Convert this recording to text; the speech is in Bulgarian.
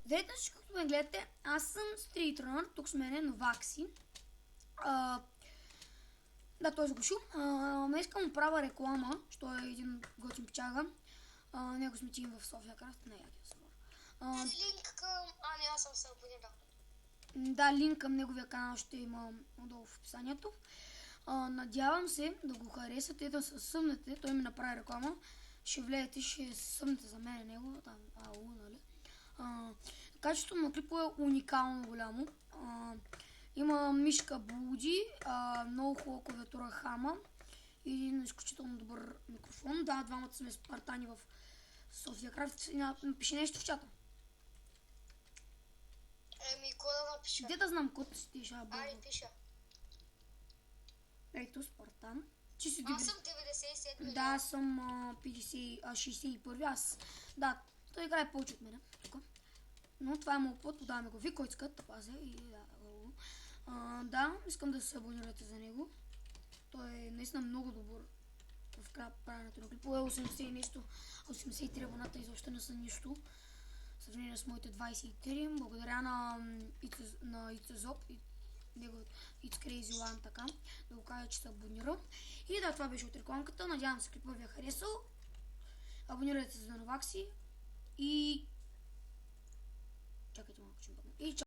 Здравейте, както ме гледате, аз съм стритрънър, тук с мен е Новакси. Да, той е сгушил. Не искам да правя реклама, що е един готин печага. Него сме тим в София Крафт, не ядия събор. Линк към... не, аз съм се абонирал. Да, линк към неговия канал ще има отдолу в описанието. Надявам се да го харесате, да се съмнете. Той ми направи реклама. Ще влезете, ще се съмнете за мен него. Там, нали? Качеството на клипа е уникално голямо. Има мишка Блуди, много хубава клавиатура Хама и един изключително добър микрофон. Да, двамата сме спартани в София Крафт. Напиши нещо в чата. Кой да напиша? Де да знам код си ще Пиша. Ето, Спартан. Аз съм 97. Да, аз съм 61. Аз. Да, той играе повече от мен. Тук. Но това е моят път, подаваме го. Ви, който искат да пазя и да, искам да се абонирате за него. Той е наистина много добър в правенето на клипове. 80 и нещо, 83 абоната изобщо не са нищо. В сравнение с моите 23. Благодаря на Ицезоп и It's Crazy One, така, да го кажа, че се абонира. И да, това беше от рекламката. Надявам се клипът ви е харесал. Абонирайте се за Новакси и чакайте малко, че бъдна.